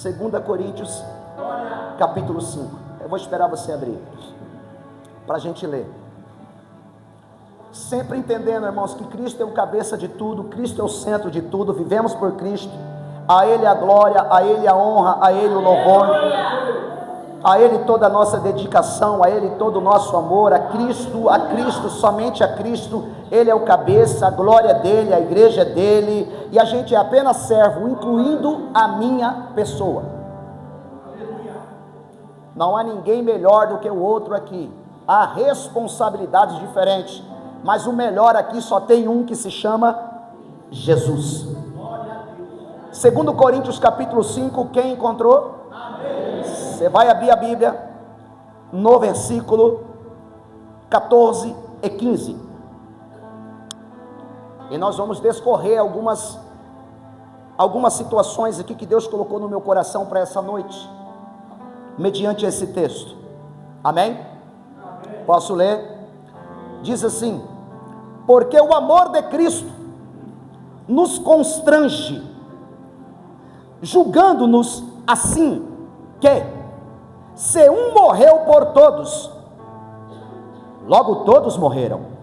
2 Coríntios, capítulo 5. Eu vou esperar você abrir, para a gente ler. Sempre entendendo, irmãos, que Cristo é o cabeça de tudo, Cristo é o centro de tudo, vivemos por Cristo, a Ele a glória, a Ele a honra, a Ele o louvor, a Ele toda a nossa dedicação, a Ele todo o nosso amor, a Cristo, somente a Cristo. Ele é o cabeça, a glória dele, a igreja dele, e a gente é apenas servo, incluindo a minha pessoa. Não há ninguém melhor do que o outro aqui, há responsabilidades diferentes, mas o melhor aqui só tem um, que se chama Jesus. 2 Coríntios capítulo 5, quem encontrou? Você vai abrir a Bíblia no versículo 14 e 15. E nós vamos discorrer algumas situações aqui que Deus colocou no meu coração para essa noite, mediante esse texto. Amém? Posso ler? Diz assim: porque o amor de Cristo nos constrange, julgando-nos assim, que se um morreu por todos, logo todos morreram.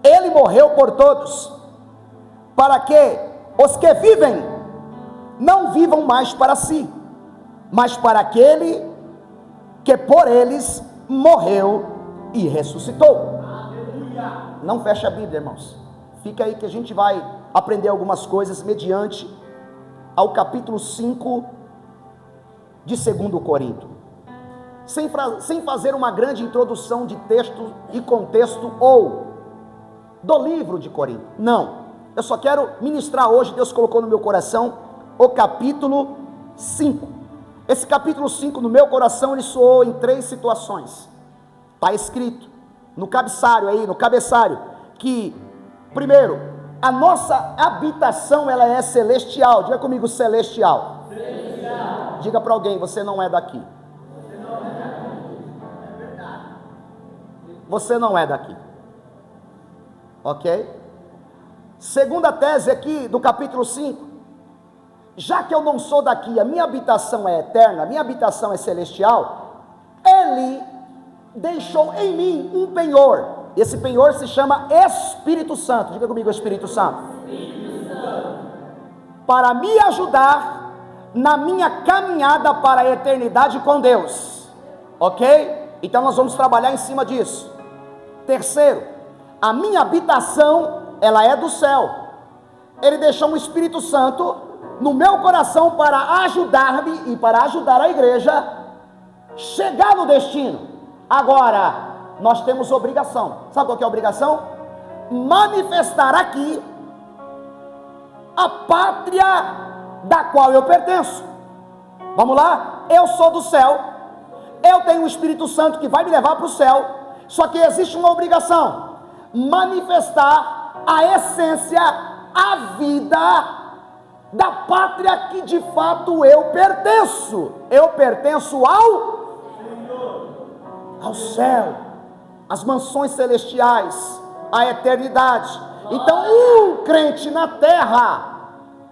Ele morreu por todos, para que os que vivem não vivam mais para si, mas para aquele que por eles morreu e ressuscitou. Não fecha a Bíblia, irmãos, fica aí que a gente vai aprender algumas coisas mediante ao capítulo 5 de 2 Coríntios, sem fazer uma grande introdução de texto e contexto ou do livro de Corinto. Não, eu só quero ministrar hoje. Deus colocou no meu coração o capítulo 5. Esse capítulo 5 no meu coração, ele soou em 3 situações. Está escrito no cabeçário, que primeiro, a nossa habitação, ela é celestial. Diga comigo, celestial. Diga para alguém: você não é daqui. Você não é daqui. Ok? Segunda tese aqui do capítulo 5: já que eu não sou daqui, a minha habitação é eterna, a minha habitação é celestial, Ele deixou em mim um penhor. Esse penhor se chama Espírito Santo. Diga comigo, Espírito Santo. Para me ajudar na minha caminhada para a eternidade com Deus. Ok? Então nós vamos trabalhar em cima disso. Terceiro, a minha habitação, ela é do céu. Ele deixou um Espírito Santo no meu coração para ajudar-me e para ajudar a igreja chegar no destino. Agora, nós temos obrigação. Sabe qual que é a obrigação? Manifestar aqui a pátria da qual eu pertenço. Vamos lá? Eu sou do céu, eu tenho um Espírito Santo que vai me levar para o céu, só que existe uma obrigação: manifestar a essência, a vida da pátria que de fato eu pertenço. Eu pertenço ao céu, às mansões celestiais, à eternidade. Então um crente na terra,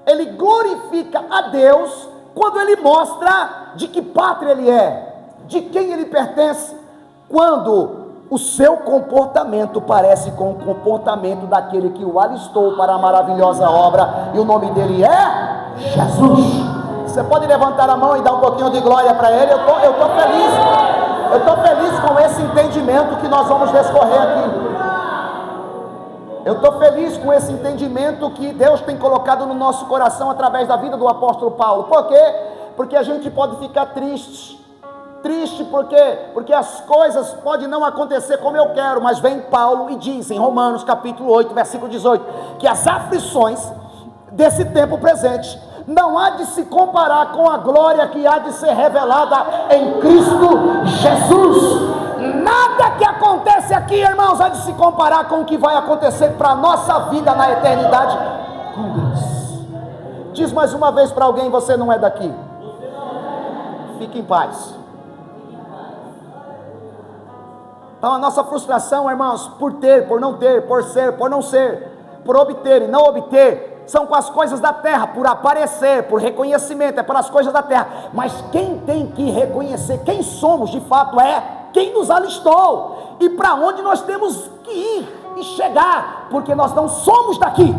ele glorifica a Deus quando ele mostra de que pátria ele é, de quem ele pertence, quando o seu comportamento parece com o comportamento daquele que o alistou para a maravilhosa obra, e o nome dele é Jesus. Você pode levantar a mão e dar um pouquinho de glória para ele? Eu estou feliz com esse entendimento que nós vamos discorrer aqui. Eu estou feliz com esse entendimento que Deus tem colocado no nosso coração através da vida do apóstolo Paulo. Por quê? Porque a gente pode ficar triste porque as coisas podem não acontecer como eu quero, mas vem Paulo e diz em Romanos capítulo 8, versículo 18, que as aflições desse tempo presente não há de se comparar com a glória que há de ser revelada em Cristo Jesus. Nada que acontece aqui, irmãos, há de se comparar com o que vai acontecer para a nossa vida na eternidade com Deus. Diz mais uma vez para alguém: você não é daqui. Fique em paz. Então a nossa frustração, irmãos, por ter, por não ter, por ser, por não ser, por obter e não obter, São com as coisas da terra, por aparecer, por reconhecimento, é pelas coisas da terra. Mas quem tem que reconhecer quem somos de fato é quem nos alistou e para onde nós temos que ir e chegar, porque nós não somos daqui.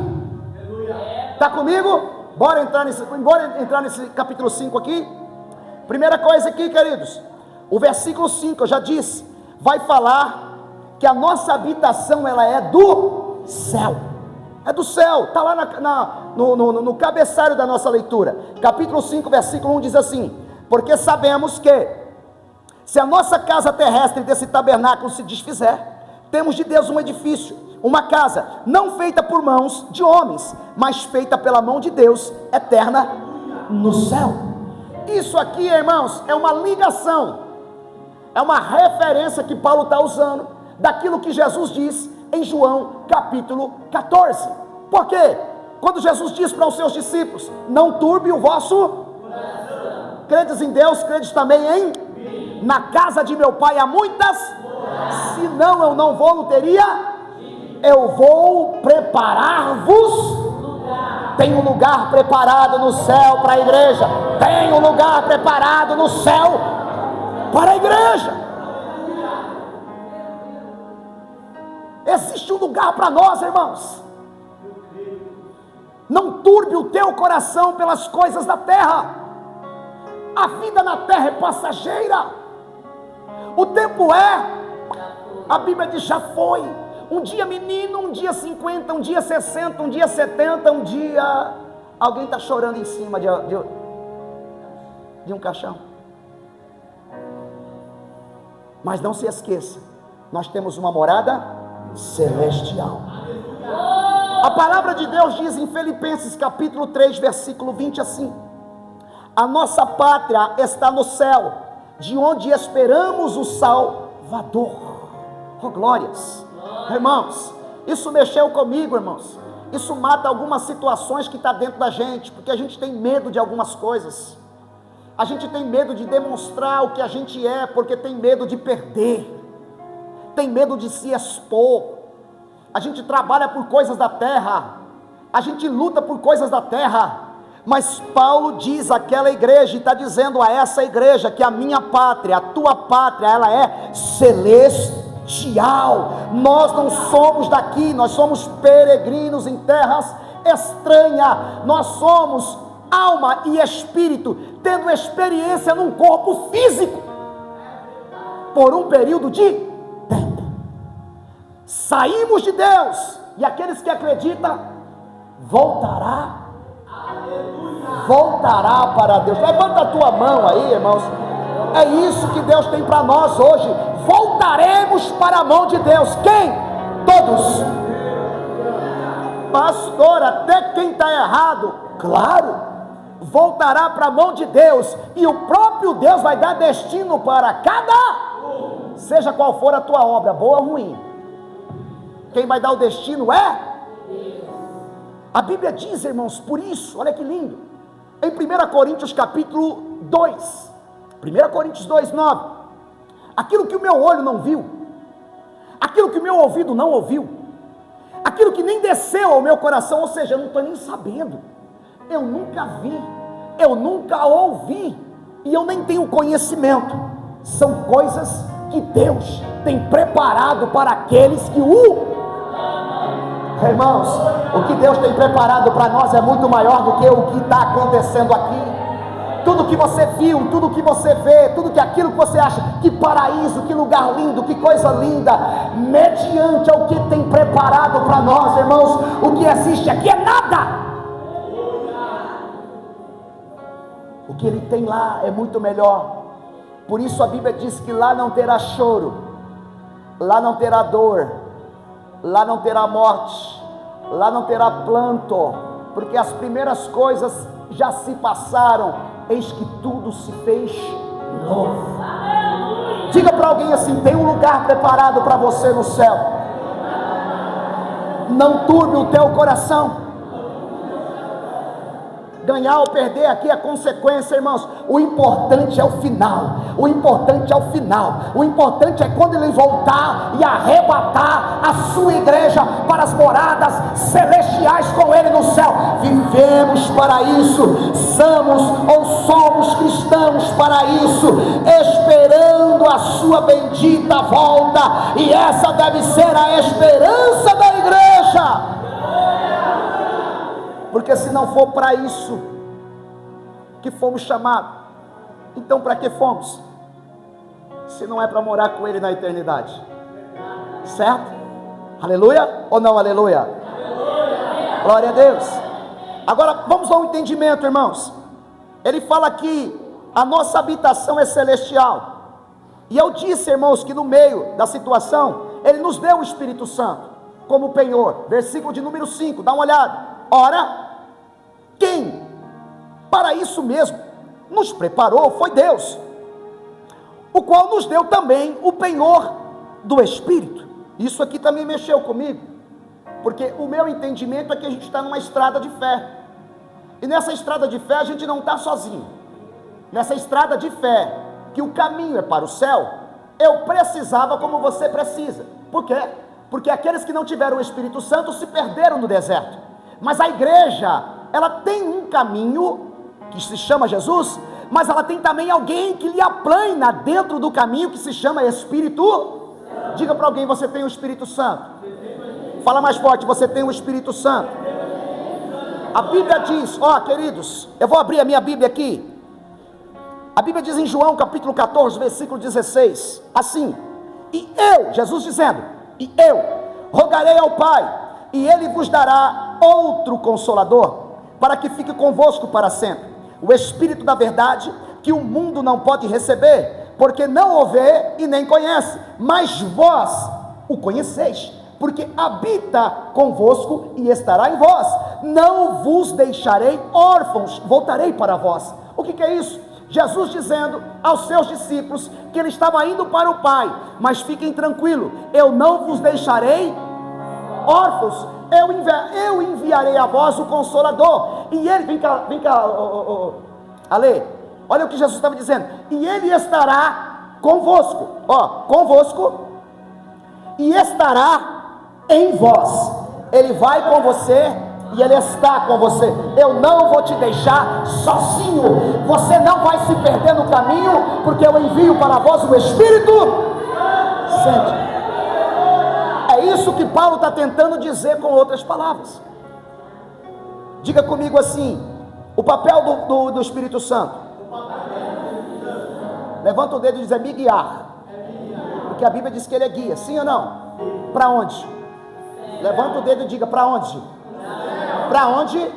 Está comigo? Bora entrar nesse capítulo 5 aqui. Primeira coisa aqui, queridos, o versículo 5, eu já disse, vai falar que a nossa habitação ela é do céu. É do céu, está lá no cabeçalho da nossa leitura. Capítulo 5, versículo 1 diz assim: porque sabemos que, se a nossa casa terrestre desse tabernáculo se desfizer, temos de Deus um edifício, uma casa, não feita por mãos de homens, mas feita pela mão de Deus, eterna no céu. Isso aqui, irmãos, é uma ligação, é uma referência que Paulo está usando, daquilo que Jesus diz em João capítulo 14, por quê? Quando Jesus diz para os seus discípulos: não turbe o vosso coração. Credes em Deus, credes também em mim. Na casa de meu pai há muitas, senão eu não vou, não teria. Eu vou preparar-vos. Tem um lugar preparado no céu para a igreja. Tem um lugar preparado no céu para a igreja. Existe um lugar para nós, irmãos. Não turbe o teu coração pelas coisas da terra. A vida na terra é passageira. O tempo a Bíblia diz, já foi. Um dia menino, um dia 50, um dia 60, um dia 70, um dia alguém está chorando em cima de um caixão. Mas não se esqueça, nós temos uma morada celestial. A palavra de Deus diz em Filipenses capítulo 3, versículo 20 assim: a nossa pátria está no céu, de onde esperamos o Salvador. Oh glórias! Irmãos, isso mexeu comigo, irmãos. Isso mata algumas situações que está dentro da gente, porque a gente tem medo de algumas coisas. A gente tem medo de demonstrar o que a gente é, porque tem medo de perder, tem medo de se expor. A gente trabalha por coisas da terra, a gente luta por coisas da terra, mas Paulo diz àquela igreja, e está dizendo a essa igreja, que a minha pátria, a tua pátria, ela é celestial. Nós não somos daqui, nós somos peregrinos em terras estranhas, nós somos alma e espírito, tendo experiência num corpo físico, por um período de tempo. Saímos de Deus, e aqueles que acreditam, voltará para Deus. Levanta a tua mão aí, irmãos. É isso que Deus tem para nós hoje. Voltaremos para a mão de Deus. Quem? Todos. Pastor, até quem está errado, claro, voltará para a mão de Deus, e o próprio Deus vai dar destino para cada, seja qual for a tua obra, boa ou ruim. Quem vai dar o destino é a Bíblia diz, irmãos, por isso, olha que lindo, em 1 Coríntios capítulo 2, 1 Coríntios 2, 9, aquilo que o meu olho não viu, aquilo que o meu ouvido não ouviu, aquilo que nem desceu ao meu coração, ou seja, eu não estou nem sabendo, eu nunca vi, eu nunca ouvi, e eu nem tenho conhecimento, são coisas que Deus tem preparado para aqueles que o... Irmãos, o que Deus tem preparado para nós é muito maior do que o que está acontecendo aqui. Tudo que você viu, tudo que você vê, tudo que aquilo que você acha, que paraíso, que lugar lindo, que coisa linda, mediante ao que tem preparado para nós, irmãos, o que existe aqui é nada. O que Ele tem lá é muito melhor. Por isso a Bíblia diz que lá não terá choro, lá não terá dor, lá não terá morte, lá não terá planto, porque as primeiras coisas já se passaram, eis que tudo se fez novo. Diga para alguém assim: tem um lugar preparado para você no céu. Não turbe o teu coração. Ganhar ou perder aqui é consequência, irmãos. O importante é o final. O importante é o final. O importante é quando ele voltar e arrebatar a sua igreja para as moradas celestiais com ele no céu. Vivemos para isso. Somos cristãos para isso, esperando a sua bendita volta. E essa deve ser a esperança da igreja. Porque se não for para isso que fomos chamados, então para que fomos? Se não é para morar com ele na eternidade, certo? Aleluia ou não aleluia? Aleluia. Glória a Deus. Agora vamos ao entendimento, irmãos. Ele fala que a nossa habitação é celestial, e eu disse, irmãos, que no meio da situação ele nos deu o Espírito Santo como penhor. Versículo de número 5, dá uma olhada. Ora, quem para isso mesmo nos preparou foi Deus, o qual nos deu também o penhor do Espírito. Isso aqui também mexeu comigo, porque o meu entendimento é que a gente está numa estrada de fé, e nessa estrada de fé a gente não está sozinho. Nessa estrada de fé, que o caminho é para o céu, eu precisava como você precisa. Por quê? Porque aqueles que não tiveram o Espírito Santo se perderam no deserto. Mas a igreja, ela tem um caminho que se chama Jesus, mas ela tem também alguém que lhe aplana dentro do caminho que se chama Espírito. Diga para alguém: você tem o Espírito Santo. Fala mais forte: você tem o Espírito Santo. A Bíblia diz, queridos, eu vou abrir a minha Bíblia aqui. A Bíblia diz em João capítulo 14, versículo 16, assim: e eu, Jesus dizendo, e eu rogarei ao Pai, e Ele vos dará outro Consolador, para que fique convosco para sempre, o Espírito da verdade, que o mundo não pode receber, porque não o vê e nem conhece, mas vós o conheceis, porque habita convosco e estará em vós. Não vos deixarei órfãos, voltarei para vós. O que é isso? Jesus dizendo aos seus discípulos que ele estava indo para o Pai, mas fiquem tranquilos, eu não vos deixarei órfãos, eu enviarei a vós o Consolador, e ele, vem cá, Ale, olha o que Jesus estava dizendo, e ele estará convosco, convosco, e estará em vós. Ele vai com você e ele está com você. Eu não vou te deixar sozinho, você não vai se perder no caminho, porque eu envio para vós o Espírito Santo. É isso que Paulo está tentando dizer com outras palavras. Diga comigo assim: o papel do Espírito Santo. Levanta o dedo e diz: é me guiar. Porque a Bíblia diz que ele é guia, sim ou não? Para onde? Levanta o dedo e diga: para onde? Para onde?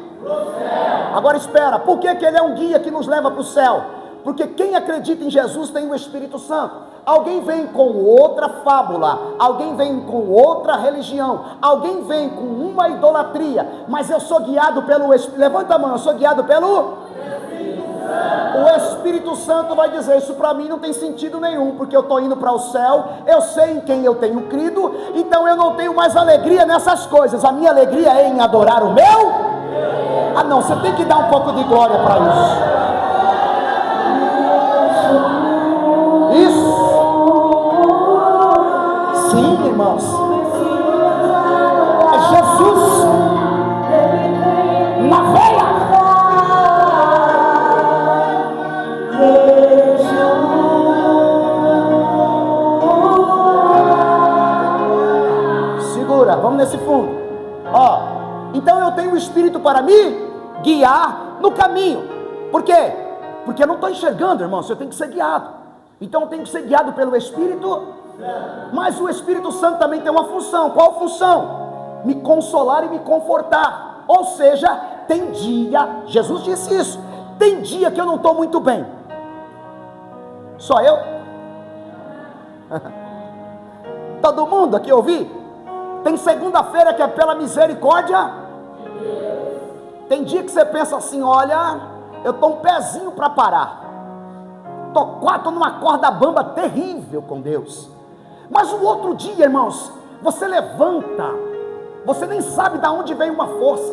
Agora espera, por que ele é um guia que nos leva para o céu? Porque quem acredita em Jesus tem o Espírito Santo. Alguém vem com outra fábula, alguém vem com outra religião, alguém vem com uma idolatria, mas eu sou guiado pelo Espírito. Levanta a mão: eu sou guiado pelo O Espírito Santo vai dizer: isso para mim não tem sentido nenhum, porque eu estou indo para o céu, eu sei em quem eu tenho crido, então eu não tenho mais alegria nessas coisas, a minha alegria é em adorar o meu. Não, você tem que dar um pouco de glória para isso. Sim, irmãos, é Jesus na veia. Segura, vamos nesse fundo. Então eu tenho o Espírito para me guiar no caminho. Por quê? Porque eu não estou enxergando, irmãos, eu tenho que ser guiado. Então eu tenho que ser guiado pelo Espírito. Mas o Espírito Santo também tem uma função. Qual função? Me consolar e me confortar. Ou seja, tem dia, Jesus disse isso, tem dia que eu não estou muito bem. Só eu? Todo mundo aqui ouvi? Tem segunda-feira que é pela misericórdia. Tem dia que você pensa assim: olha, eu estou um pezinho para parar, estou numa corda bamba terrível com Deus. Mas o outro dia, irmãos, você levanta, você nem sabe de onde vem uma força,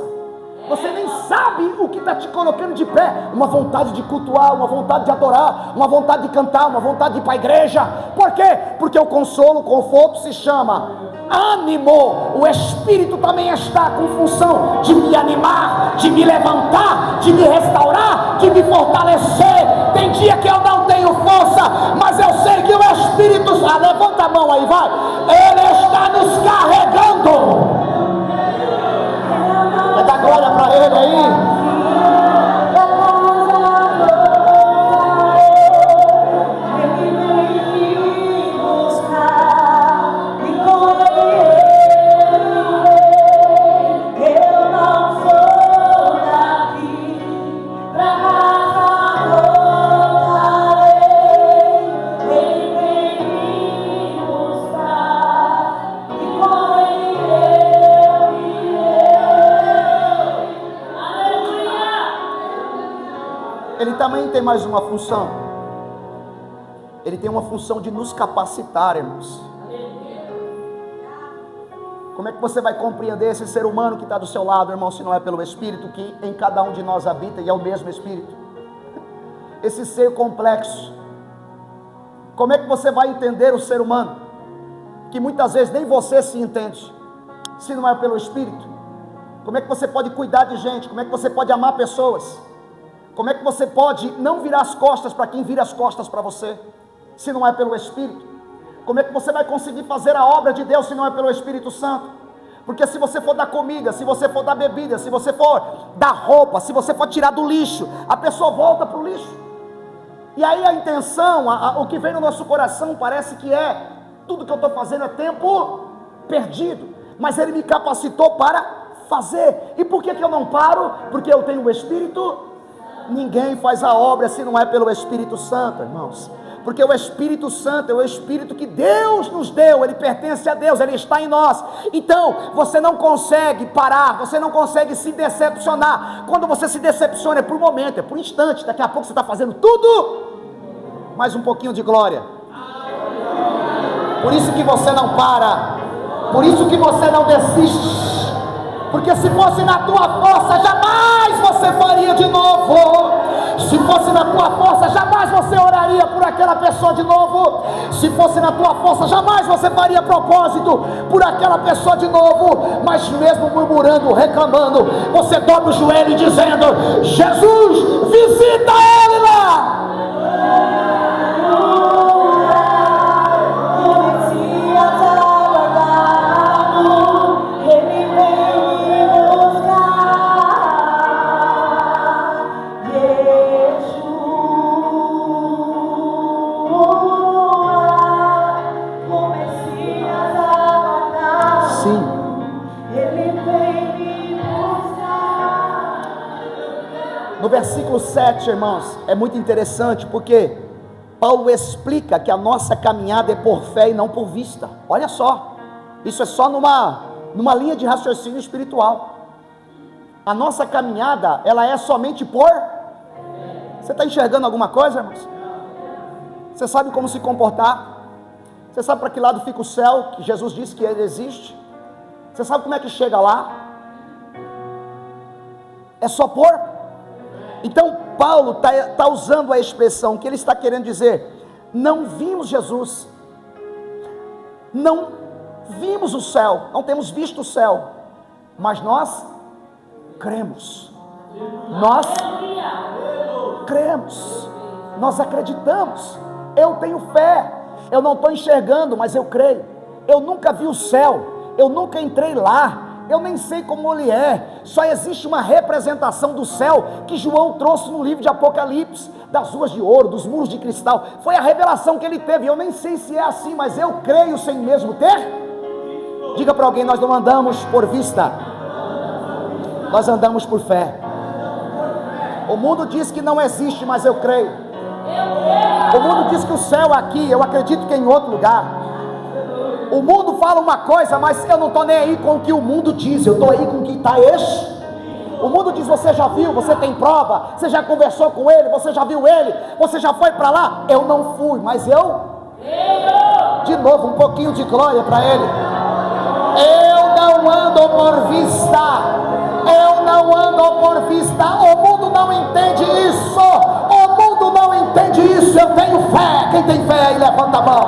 Você nem sabe o que está te colocando de pé. Uma vontade de cultuar, uma vontade de adorar, uma vontade de cantar, uma vontade de ir para a igreja. Por quê? Porque o consolo, o conforto se chama ânimo. O Espírito também está com função de me animar, de me levantar, de me restaurar, de me fortalecer. Tem dia que eu não tenho força, mas eu sei que o Espírito... levanta a mão aí, vai. Ele está nos carregando. Vai dar glória para ele aí. Ele também tem mais uma função. Ele tem uma função de nos capacitar, irmãos. Como é que você vai compreender esse ser humano que está do seu lado, irmão, se não é pelo Espírito que em cada um de nós habita e é o mesmo Espírito? Esse ser complexo. Como é que você vai entender o ser humano que muitas vezes nem você se entende, se não é pelo Espírito? Como é que você pode cuidar de gente? Como é que você pode amar pessoas? Como é que você pode não virar as costas para quem vira as costas para você, se não é pelo Espírito? Como é que você vai conseguir fazer a obra de Deus se não é pelo Espírito Santo? Porque se você for dar comida, se você for dar bebida, se você for dar roupa, se você for tirar do lixo, a pessoa volta para o lixo. E aí a intenção, o que vem no nosso coração parece que é, tudo que eu estou fazendo é tempo perdido, mas Ele me capacitou para fazer. E por que eu não paro? Porque eu tenho o Espírito. Ninguém faz a obra se não é pelo Espírito Santo, irmãos. Porque o Espírito Santo é o Espírito que Deus nos deu, ele pertence a Deus, ele está em nós. Então, você não consegue parar, você não consegue se decepcionar. Quando você se decepciona é por momento, é por instante. Daqui a pouco você está fazendo tudo, mais um pouquinho de glória. Por isso que você não para, por isso que você não desiste. Porque se fosse na tua força, jamais você faria de novo. Se fosse na tua força, jamais você oraria por aquela pessoa de novo. Se fosse na tua força, jamais você faria propósito por aquela pessoa de novo. Mas mesmo murmurando, reclamando, você dobra o joelho dizendo: Jesus, visita ele lá. No versículo 7, irmãos, é muito interessante porque Paulo explica que a nossa caminhada é por fé e não por vista. Olha só, isso é só numa linha de raciocínio espiritual. A nossa caminhada, ela é somente por... Você está enxergando alguma coisa, irmãos? Você sabe como se comportar? Você sabe para que lado fica o céu, que Jesus disse que ele existe? Você sabe como é que chega lá? É só por... Então Paulo está usando a expressão que ele está querendo dizer: não vimos Jesus, não vimos o céu, não temos visto o céu, mas nós cremos, nós cremos, nós acreditamos. Eu tenho fé, eu não estou enxergando, mas eu creio. Eu nunca vi o céu, eu nunca entrei lá, eu nem sei como ele é. Só existe uma representação do céu que João trouxe no livro de Apocalipse, das ruas de ouro, dos muros de cristal. Foi a revelação que ele teve. Eu nem sei se é assim, mas eu creio sem mesmo ter. Diga para alguém: nós não andamos por vista, nós andamos por fé. O mundo diz que não existe, mas eu creio. O mundo diz que o céu é aqui, eu acredito que é em outro lugar. O mundo fala uma coisa, mas eu não estou nem aí com o que o mundo diz, eu estou aí com o que está esse. O mundo diz: você já viu, você tem prova, você já conversou com ele, você já viu ele, você já foi para lá. Eu não fui, mas eu... De novo, um pouquinho de glória para ele. Eu não ando por vista, Eu não ando por vista, o mundo não entende isso. O mundo não entende isso. Eu tenho fé. Quem tem fé aí, levanta a mão.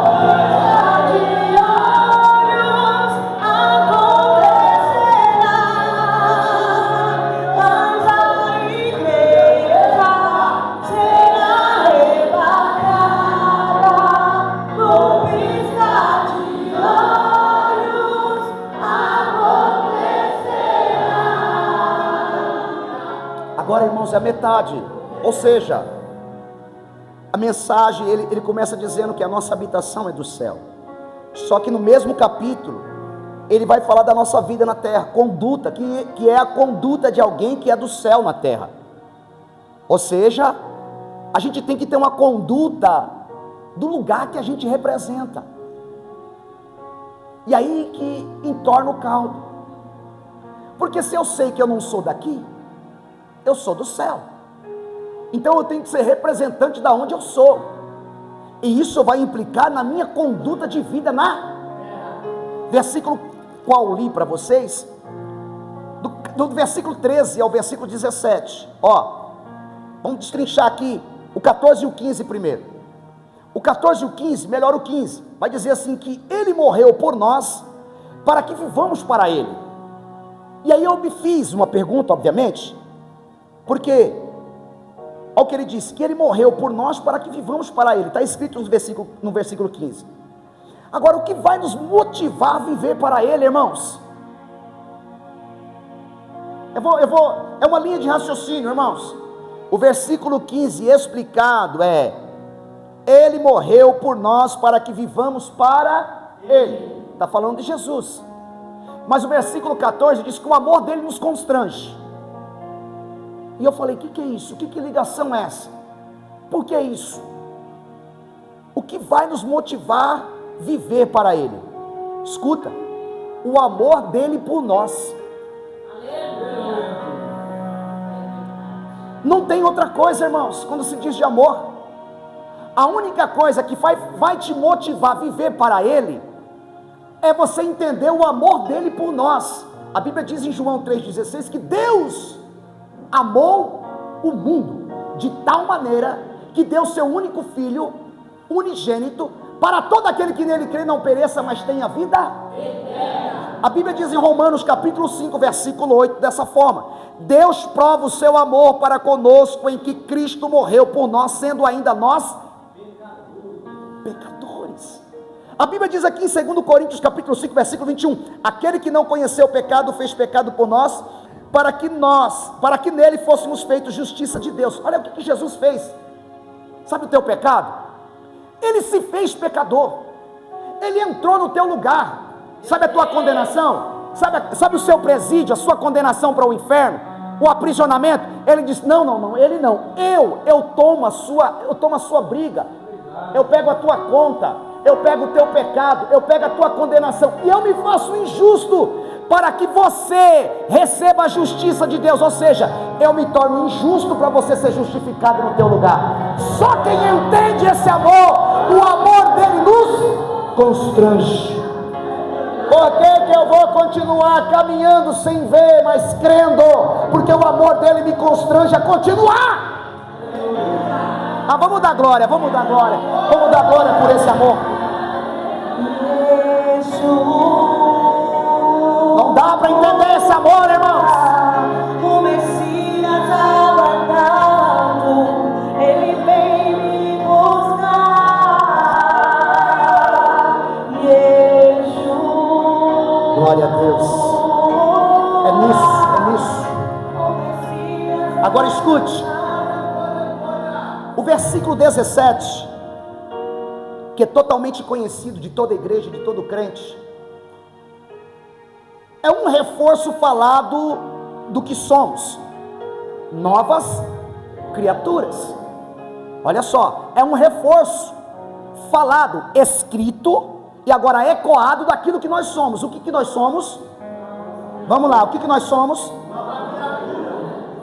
Agora, irmãos, é a metade. Ou seja, a mensagem, ele começa dizendo que a nossa habitação é do céu. Só que no mesmo capítulo, ele vai falar da nossa vida na terra, conduta, que é a conduta de alguém que é do céu na terra. Ou seja, a gente tem que ter uma conduta do lugar que a gente representa. E aí que entorna o caldo. Porque se eu sei que eu não sou daqui, eu sou do céu. Então eu tenho que ser representante da onde eu sou. E isso vai implicar na minha conduta de vida na versículo qual eu li para vocês, do versículo 13 ao versículo 17. Vamos destrinchar aqui o 14 e o 15 primeiro. O 14 e o 15, melhor o 15, vai dizer assim que ele morreu por nós para que vivamos para ele. E aí eu me fiz uma pergunta, obviamente, porque, olha o que ele disse, que ele morreu por nós para que vivamos para ele, está escrito no versículo 15. Agora, o que vai nos motivar a viver para ele, irmãos? É uma linha de raciocínio, irmãos. O versículo 15 explicado é: ele morreu por nós para que vivamos para ele. Está falando de Jesus. Mas o versículo 14 diz que o amor dele nos constrange. E eu falei, o que é isso? Que ligação é essa? Por que isso? O que vai nos motivar a viver para ele? Escuta, o amor dele por nós. Não tem outra coisa, irmãos, quando se diz de amor. A única coisa que vai te motivar a viver para ele é você entender o amor dele por nós. A Bíblia diz em João 3,16 que Deus amou o mundo de tal maneira que deu seu único filho unigênito para todo aquele que nele crê não pereça, mas tenha vida eterna. A Bíblia diz em Romanos capítulo 5 versículo 8 dessa forma: Deus prova o seu amor para conosco em que Cristo morreu por nós, sendo ainda nós pecadores. A Bíblia diz aqui em 2 Coríntios capítulo 5 versículo 21: aquele que não conheceu o pecado fez pecado por nós, para que nele fôssemos feitos justiça de Deus. Olha o que Jesus fez. Sabe o teu pecado? Ele se fez pecador. Ele entrou no teu lugar. Sabe a tua condenação? Sabe o seu presídio, a sua condenação para o inferno, o aprisionamento? Ele disse: não, ele não. Eu tomo a sua briga. Eu pego a tua conta, eu pego o teu pecado, eu pego a tua condenação e eu me faço injusto para que você receba a justiça de Deus. Ou seja, eu me torno injusto para você ser justificado no teu lugar. Só quem entende esse amor, o amor dele nos constrange. Por que eu vou continuar caminhando sem ver, mas crendo? Porque o amor dele me constrange a continuar. Vamos dar glória por esse amor. Não dá para entender esse amor, irmãos. O Messias aguardado, ele vem me buscar. Yeshua. Glória a Deus. É nisso. Agora escute. O versículo 17, que é totalmente conhecido de toda igreja, de todo crente, é um reforço falado do que somos, novas criaturas. Olha só, é um reforço falado, escrito e agora ecoado daquilo que nós somos. O que nós somos? Vamos lá, o que nós somos?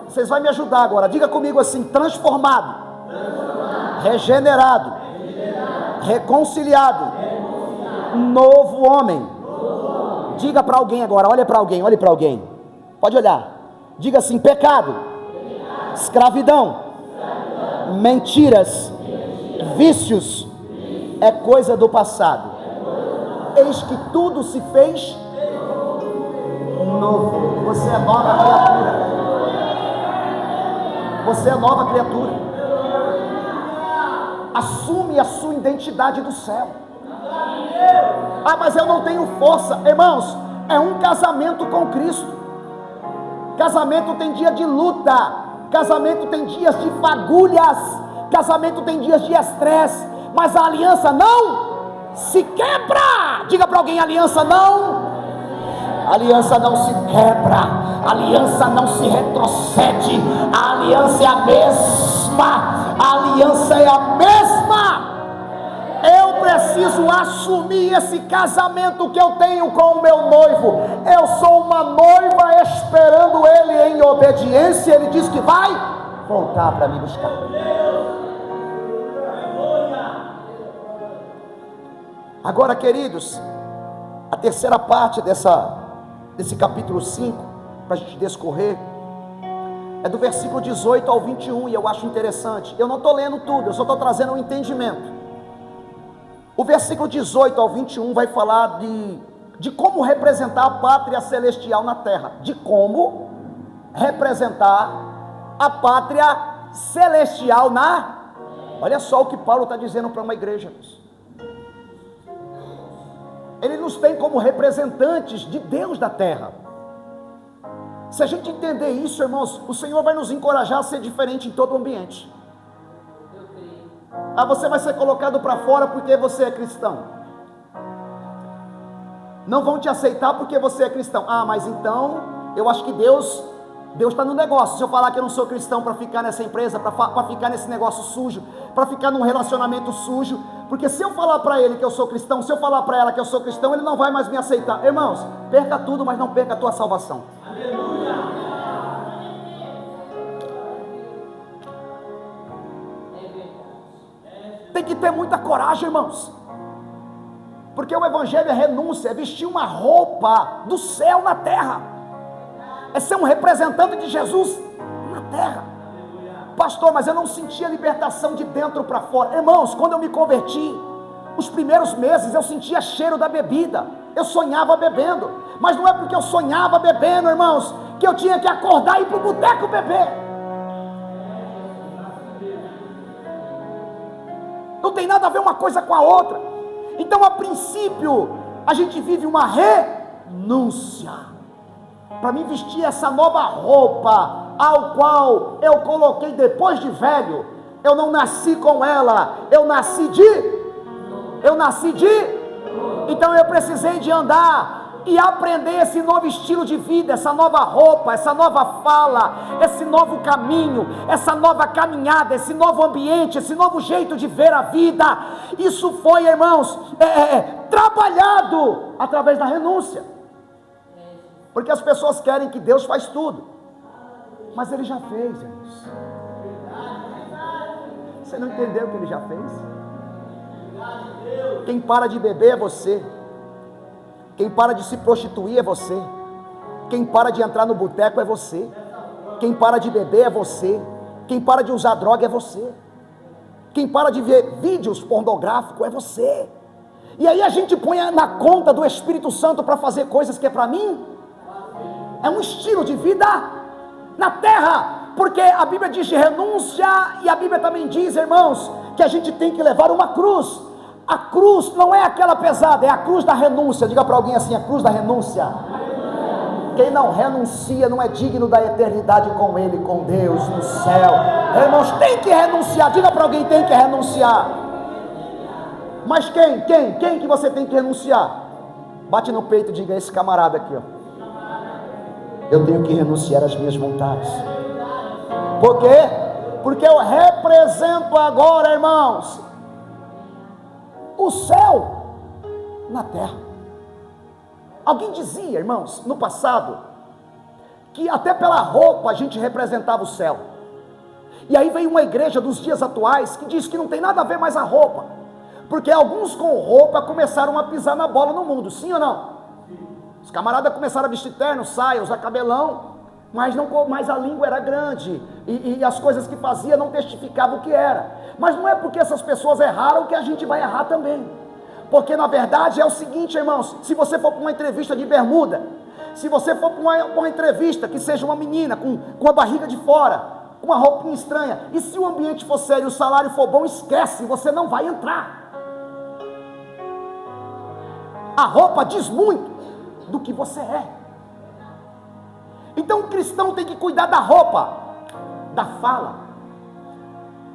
Vocês vão me ajudar agora, diga comigo assim: transformado, regenerado, reconciliado, novo homem. Diga para alguém agora, olhe para alguém, pode olhar. Diga assim: pecado, escravidão, mentiras, vícios, é coisa do passado. Eis que tudo se fez novo. Você é nova criatura. Você é nova criatura. Assume a sua identidade do céu. Ah, mas eu não tenho força. Irmãos, é um casamento com Cristo. Casamento tem dia de luta. Casamento tem dias de fagulhas. Casamento tem dias de estresse. Mas a aliança não se quebra. Diga para alguém: aliança não. Aliança não se quebra. Aliança não se retrocede. A aliança é a mesma. A aliança é a mesma. Eu preciso assumir esse casamento que eu tenho com o meu noivo. Eu sou uma noiva esperando ele em obediência. Ele diz que vai voltar para me buscar. Agora, queridos, a terceira parte desse capítulo 5, para a gente discorrer, é do versículo 18 ao 21, e eu acho interessante. Eu não estou lendo tudo, eu só estou trazendo um entendimento. O versículo 18 ao 21 vai falar de como representar a pátria celestial na terra. De como representar a pátria celestial na... Olha só o que Paulo está dizendo para uma igreja. Ele nos tem como representantes de Deus da terra. Se a gente entender isso, irmãos, o Senhor vai nos encorajar a ser diferente em todo o ambiente. Ah, você vai ser colocado para fora porque você é cristão. Não vão te aceitar porque você é cristão. Ah, mas então, eu acho que Deus está no negócio. Se eu falar que eu não sou cristão para ficar nessa empresa, para ficar nesse negócio sujo, para ficar num relacionamento sujo, porque se eu falar para ele que eu sou cristão, se eu falar para ela que eu sou cristão, ele não vai mais me aceitar. Irmãos, perca tudo, mas não perca a tua salvação. Aleluia. Tem que ter muita coragem, irmãos, porque o evangelho é renúncia, é vestir uma roupa do céu na terra, é ser um representante de Jesus na terra. Pastor, mas eu não sentia libertação de dentro para fora. Irmãos, quando eu me converti, os primeiros meses eu sentia cheiro da bebida, eu sonhava bebendo, mas não é porque eu sonhava bebendo, irmãos, que eu tinha que acordar e ir para o boteco beber. Não tem nada a ver uma coisa com a outra. Então, a princípio, a gente vive uma renúncia. Para mim vestir essa nova roupa, ao qual eu coloquei depois de velho, eu não nasci com ela, eu nasci de, então eu precisei de andar e aprender esse novo estilo de vida, essa nova roupa, essa nova fala, esse novo caminho, essa nova caminhada, esse novo ambiente, esse novo jeito de ver a vida. Isso foi, irmãos, trabalhado através da renúncia, porque as pessoas querem que Deus faz tudo, mas Ele já fez, irmãos. Você não entendeu o que Ele já fez? Quem para de beber é você. Quem para de se prostituir é você. Quem para de entrar no boteco é você. Quem para de beber é você. Quem para de usar droga é você. Quem para de ver vídeos pornográficos é você. E aí a gente põe na conta do Espírito Santo para fazer coisas que é para mim. É um estilo de vida na terra, porque a Bíblia diz de renúncia, e a Bíblia também diz, irmãos, que a gente tem que levar uma cruz. A cruz não é aquela pesada, é a cruz da renúncia. Diga para alguém assim: a cruz da renúncia. Quem não renuncia não é digno da eternidade com Ele, com Deus no céu. Irmãos, tem que renunciar. Diga para alguém: tem que renunciar. Mas quem que você tem que renunciar? Bate no peito e diga: esse camarada aqui, ó. Eu tenho que renunciar às minhas vontades. Por quê? Porque eu represento agora, irmãos, o céu na terra. Alguém dizia, irmãos, no passado, que até pela roupa a gente representava o céu. E aí veio uma igreja dos dias atuais que diz que não tem nada a ver mais a roupa, porque alguns com roupa começaram a pisar na bola no mundo, sim ou não? Os camaradas começaram a vestir terno, saia, usar cabelão, mas a língua era grande, e as coisas que fazia não testificavam o que era. Mas não é porque essas pessoas erraram que a gente vai errar também, porque na verdade é o seguinte, irmãos: se você for para uma entrevista de bermuda, se você for para uma entrevista que seja uma menina com a barriga de fora, com uma roupinha estranha, e se o ambiente for sério e o salário for bom, esquece, você não vai entrar. A roupa diz muito do que você é. Então o cristão tem que cuidar da roupa, da fala.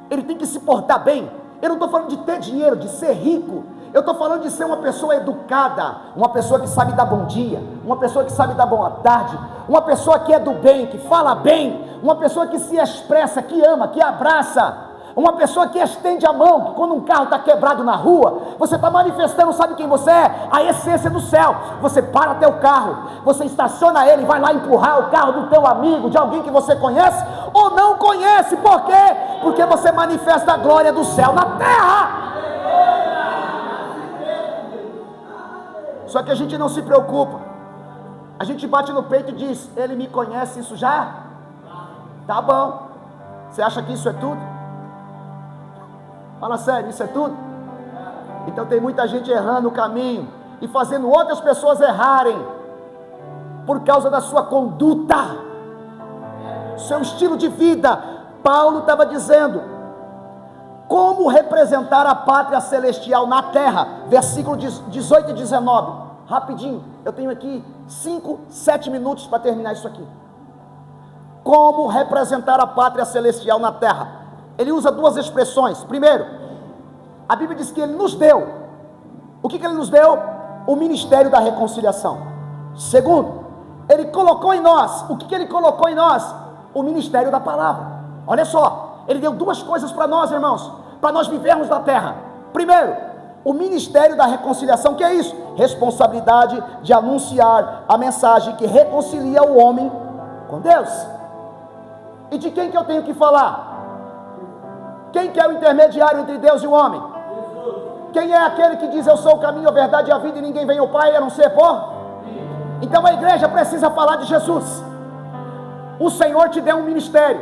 Ele tem que se portar bem. Eu não estou falando de ter dinheiro, de ser rico. Eu estou falando de ser uma pessoa educada, uma pessoa que sabe dar bom dia, uma pessoa que sabe dar boa tarde, uma pessoa que é do bem, que fala bem, uma pessoa que se expressa, que ama, que abraça, uma pessoa que estende a mão, que quando um carro está quebrado na rua, você está manifestando, sabe quem você é? A essência do céu. Você para teu carro, você estaciona ele, vai lá empurrar o carro do teu amigo, de alguém que você conhece ou não conhece. Por quê? Porque você manifesta a glória do céu na terra. Só que a gente não se preocupa. A gente bate no peito e diz: ele me conhece, isso já? Tá bom. Você acha que isso é tudo? Fala sério, isso é tudo? Então tem muita gente errando o caminho e fazendo outras pessoas errarem por causa da sua conduta, seu estilo de vida. Paulo estava dizendo como representar a pátria celestial na terra, versículo 18 e 19, rapidinho, eu tenho aqui 5, 7 minutos para terminar isso aqui. Como representar a pátria celestial na terra? Ele usa duas expressões. Primeiro, a Bíblia diz que ele nos deu. O que ele nos deu? O ministério da reconciliação. Segundo, ele colocou em nós. O que ele colocou em nós? O ministério da palavra. Olha só, ele deu duas coisas para nós, irmãos, para nós vivermos na terra. Primeiro, o ministério da reconciliação. Que é isso? Responsabilidade de anunciar a mensagem que reconcilia o homem com Deus. E de quem que eu tenho que falar? Quem que é o intermediário entre Deus e o homem? Quem é aquele que diz: eu sou o caminho, a verdade e a vida, e ninguém vem ao Pai a não ser por? Então a igreja precisa falar de Jesus. O Senhor te deu um ministério.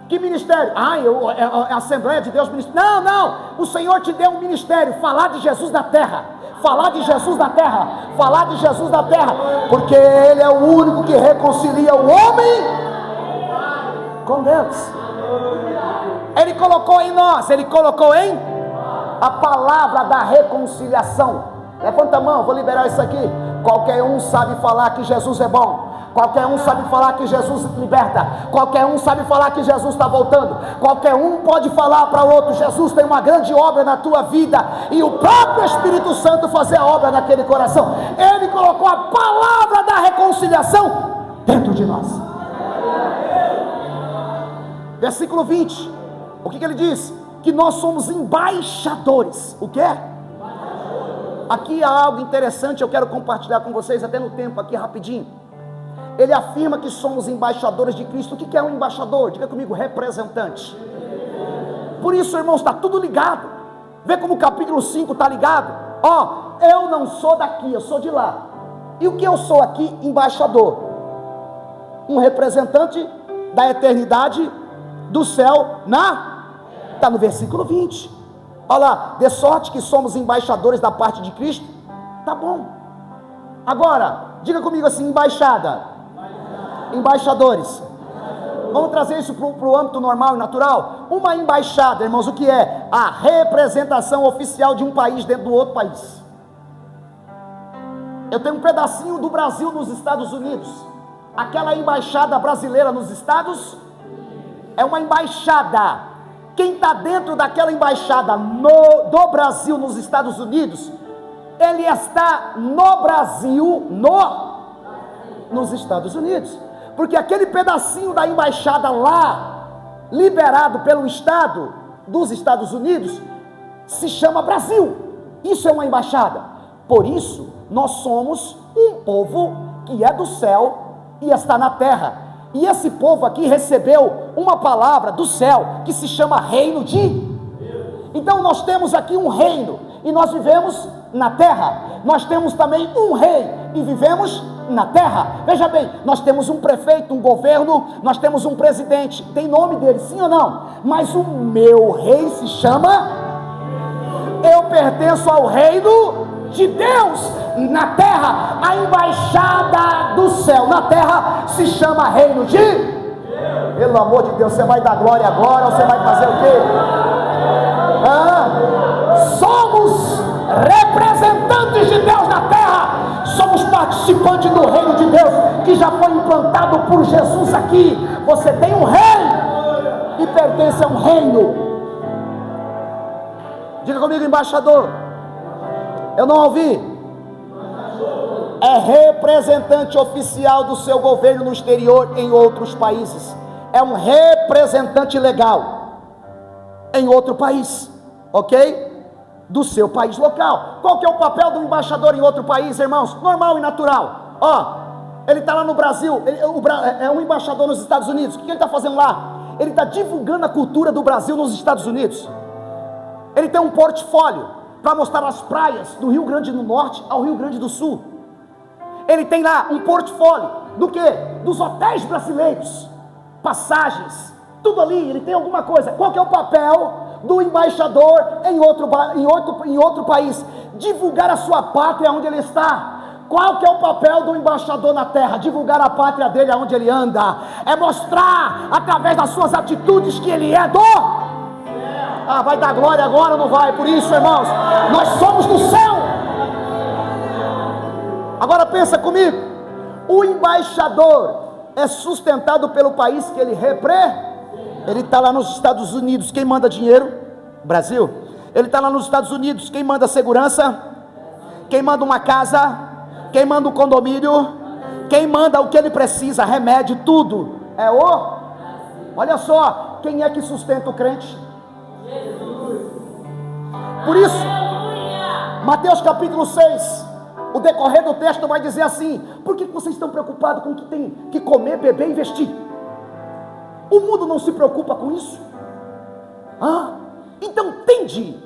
Que ministério? É a Assembleia de Deus ministério. Não, o Senhor te deu um ministério: falar de Jesus na terra. Falar de Jesus na terra. Falar de Jesus na terra. Porque Ele é o único que reconcilia o homem com Deus. Ele colocou em nós, ele colocou em a palavra da reconciliação. Levanta a mão, vou liberar isso aqui. Qualquer um sabe falar que Jesus é bom. Qualquer um sabe falar que Jesus liberta. Qualquer um sabe falar que Jesus está voltando. Qualquer um pode falar para o outro: Jesus tem uma grande obra na tua vida. E o próprio Espírito Santo fazer a obra naquele coração. Ele colocou a palavra da reconciliação dentro de nós. Versículo 20. O que ele diz? Que nós somos embaixadores. O que é? Aqui há algo interessante, eu quero compartilhar com vocês até no tempo aqui rapidinho. Ele afirma que somos embaixadores de Cristo. O que é um embaixador? Diga comigo: representante. Por isso, irmãos, está tudo ligado. Vê como o capítulo 5 está ligado. Eu não sou daqui, eu sou de lá. E o que eu sou aqui? Embaixador. Um representante da eternidade do céu está no versículo 20. Olha lá: de sorte que somos embaixadores da parte de Cristo. Tá bom. Agora, diga comigo assim: embaixada. Embaixadores. Vamos trazer isso para o âmbito normal e natural. Uma embaixada, irmãos, o que é? A representação oficial de um país dentro do outro país. Eu tenho um pedacinho do Brasil nos Estados Unidos. Aquela embaixada brasileira nos Estados é uma embaixada. Quem está dentro daquela embaixada do Brasil nos Estados Unidos, ele está no Brasil, nos Estados Unidos. Porque aquele pedacinho da embaixada lá, liberado pelo Estado dos Estados Unidos, se chama Brasil. Isso é uma embaixada. Por isso, nós somos um povo que é do céu e está na terra. E esse povo aqui recebeu uma palavra do céu que se chama reino de Deus. Então nós temos aqui um reino e nós vivemos na terra. Nós temos também um rei e vivemos na terra. Veja bem, nós temos um prefeito, um governo, nós temos um presidente, tem nome dele, sim ou não? Mas o meu rei se chama, eu pertenço ao reino de Deus na terra. A embaixada do céu na terra se chama reino de Deus. Pelo amor de Deus, você vai dar glória agora ou você vai fazer o quê? Somos representantes de Deus na terra, somos participantes do reino de Deus que já foi implantado por Jesus aqui. Você tem um rei e pertence a um reino. Diga comigo, embaixador. Eu não ouvi. É representante oficial do seu governo no exterior em outros países. É um representante legal em outro país, ok? Do seu país local. Qual que é o papel do embaixador em outro país, irmãos? Normal e natural. Ele está lá no Brasil, é um embaixador nos Estados Unidos. O que ele está fazendo lá? Ele está divulgando a cultura do Brasil nos Estados Unidos. Ele tem um portfólio para mostrar as praias do Rio Grande do Norte ao Rio Grande do Sul. Ele tem lá um portfólio do quê? Dos hotéis brasileiros, passagens, tudo ali. Ele tem alguma coisa. Qual que é o papel do embaixador em outro país? Divulgar a sua pátria onde ele está. Qual que é o papel do embaixador na terra? Divulgar a pátria dele aonde ele anda. É mostrar através das suas atitudes que ele é do... vai dar glória agora ou não vai? Por isso, irmãos, nós somos do céu. Agora pensa comigo. O embaixador é sustentado pelo país que ele representa. Ele está lá nos Estados Unidos, quem manda dinheiro? Brasil. Ele está lá nos Estados Unidos, quem manda segurança? Quem manda uma casa? Quem manda um condomínio? Quem manda o que ele precisa? Remédio, tudo. Olha só, quem é que sustenta o crente? Jesus. Por isso, Mateus capítulo 6, o decorrer do texto vai dizer assim: por que vocês estão preocupados com o que tem que comer, beber e vestir? O mundo não se preocupa com isso? Então tende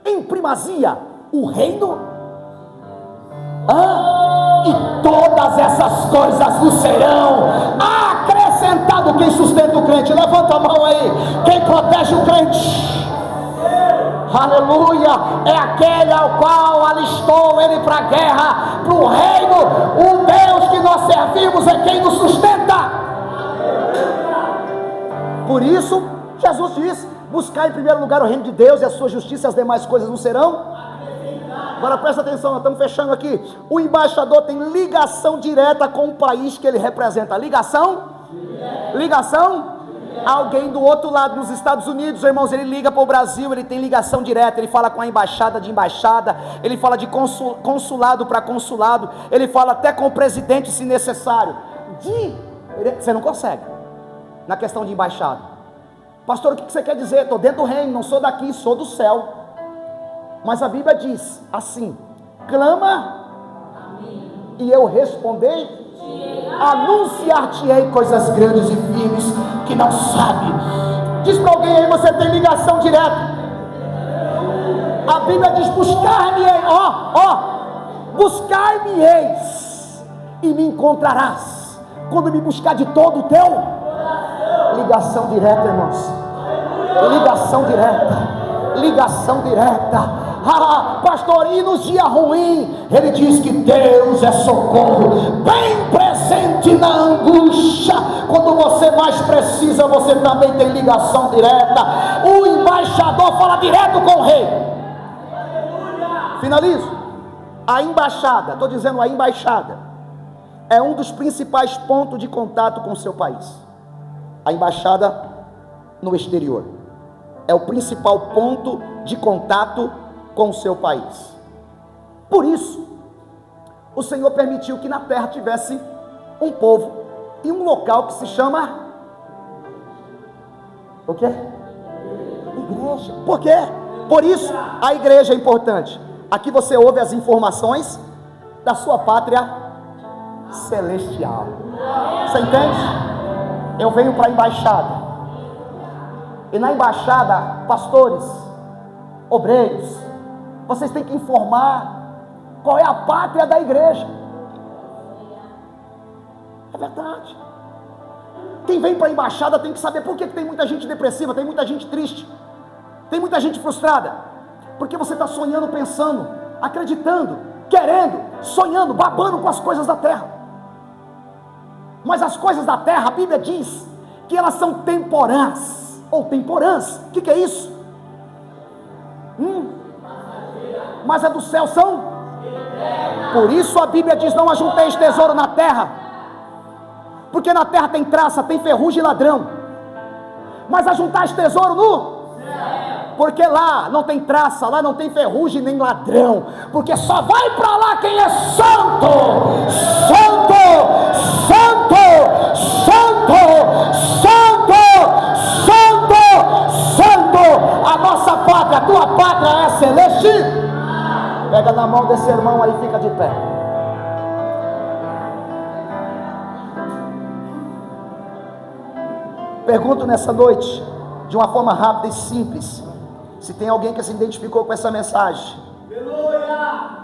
em primazia o reino, e todas essas coisas nos serão acrescentado. Quem sustenta o crente? Levanta a mão aí. Quem protege o crente? Aleluia, é aquele ao qual alistou ele para a guerra, para o reino. O Deus que nós servimos é quem nos sustenta. Por isso, Jesus disse: buscar em primeiro lugar o reino de Deus e a sua justiça, e as demais coisas não serão. Agora presta atenção, nós estamos fechando aqui. O embaixador tem ligação direta com o país que ele representa. Ligação? Alguém do outro lado, nos Estados Unidos, irmãos, ele liga para o Brasil, ele tem ligação direta, ele fala com a embaixada de embaixada, ele fala de consulado para consulado, ele fala até com o presidente se necessário. Você não consegue na questão de embaixada. Pastor, o que você quer dizer? Estou dentro do reino, não sou daqui, sou do céu. Mas a Bíblia diz assim: clama e eu responderei, anunciar-te-ei coisas grandes e firmes que não sabe. Diz para alguém aí: você tem ligação direta. A Bíblia diz: buscar-me-ei, buscar-me-eis e me encontrarás, quando me buscar de todo o teu. Ligação direta, irmãos. Ligação direta. Pastor, e nos dias ruins? Ele diz que Deus é socorro, bem presente na angústia. Quando você mais precisa, você também tem ligação direta. O embaixador fala direto com o rei. Finalizo. A embaixada, estou dizendo a embaixada, é um dos principais pontos de contato com o seu país. A embaixada no exterior é o principal ponto de contato com o seu país. Por isso, o Senhor permitiu que na terra tivesse um povo e um local que se chama o quê? Igreja. Por quê? Por isso a igreja é importante. Aqui você ouve as informações da sua pátria celestial. Você entende? Eu venho para a embaixada, e na embaixada, pastores, obreiros, vocês têm que informar qual é a pátria da igreja. É verdade. Quem vem para a embaixada tem que saber por que tem muita gente depressiva, tem muita gente triste, tem muita gente frustrada. Porque você está sonhando, pensando, acreditando, querendo, sonhando, babando com as coisas da terra. Mas as coisas da terra, a Bíblia diz que elas são temporãs, ou temporãs. O que é isso? Mas a do céu são? Por isso a Bíblia diz: não ajunteis tesouro na terra, porque na terra tem traça, tem ferrugem e ladrão. Mas ajuntais tesouro no? Porque lá não tem traça, lá não tem ferrugem nem ladrão, porque só vai para lá quem é santo, santo, santo, santo, santo, santo, santo. A nossa pátria, a tua pátria é celeste. Pega na mão desse irmão aí, fica de pé. Pergunto nessa noite, de uma forma rápida e simples, se tem alguém que se identificou com essa mensagem,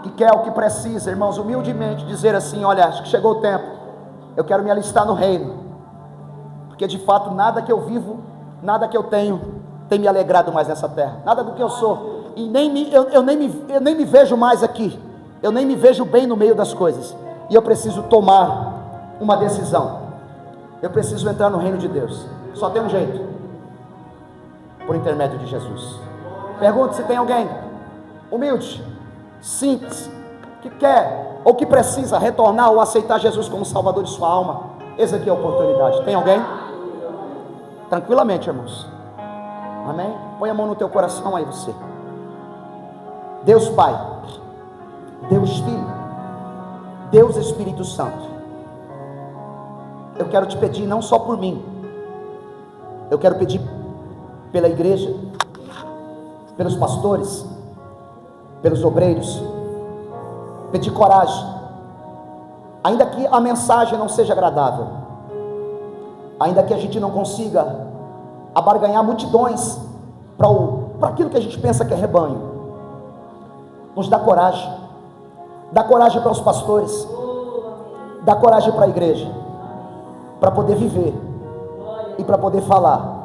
que quer o que precisa, irmãos, humildemente dizer assim: olha, acho que chegou o tempo, eu quero me alistar no reino, porque de fato nada que eu vivo, nada que eu tenho, tem me alegrado mais nessa terra, nada do que eu sou, e eu nem me vejo mais aqui, eu nem me vejo bem no meio das coisas, e eu preciso tomar uma decisão, eu preciso entrar no reino de Deus. Só tem um jeito, por intermédio de Jesus. Pergunto se tem alguém humilde, simples, que quer ou que precisa retornar ou aceitar Jesus como Salvador de sua alma. Essa aqui é a oportunidade. Tem alguém? Tranquilamente, irmãos. Amém? Põe a mão no teu coração aí, você. Deus Pai, Deus Filho, Deus Espírito Santo, eu quero te pedir não só por mim, eu quero pedir pela igreja, pelos pastores, pelos obreiros, pedir coragem, ainda que a mensagem não seja agradável, ainda que a gente não consiga abarganhar multidões para aquilo que a gente pensa que é rebanho, nos dá coragem para os pastores, dá coragem para a igreja, para poder viver e para poder falar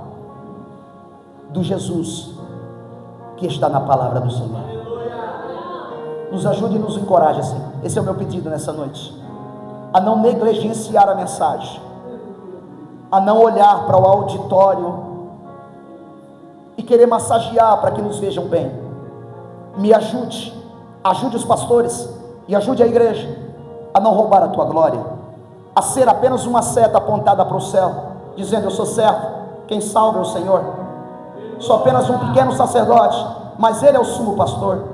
do Jesus que está na palavra do Senhor. Nos ajude e nos encoraje, Senhor. Esse é o meu pedido nessa noite, a não negligenciar a mensagem, a não olhar para o auditório e querer massagear para que nos vejam bem. Me ajude os pastores e ajude a igreja a não roubar a tua glória, a ser apenas uma seta apontada para o céu, dizendo: eu sou servo, quem salva é o Senhor. Sou apenas um pequeno sacerdote, mas Ele é o sumo pastor.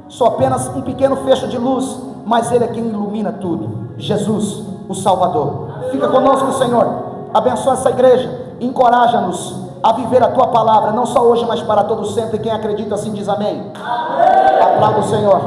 Sou apenas um pequeno feixe de luz, mas Ele é quem ilumina tudo. Jesus, o Salvador. Fica conosco, Senhor. Abençoa essa igreja, encoraja-nos a viver a Tua palavra, não só hoje, mas para todo sempre. Quem acredita assim diz amém. Aplauda o Senhor.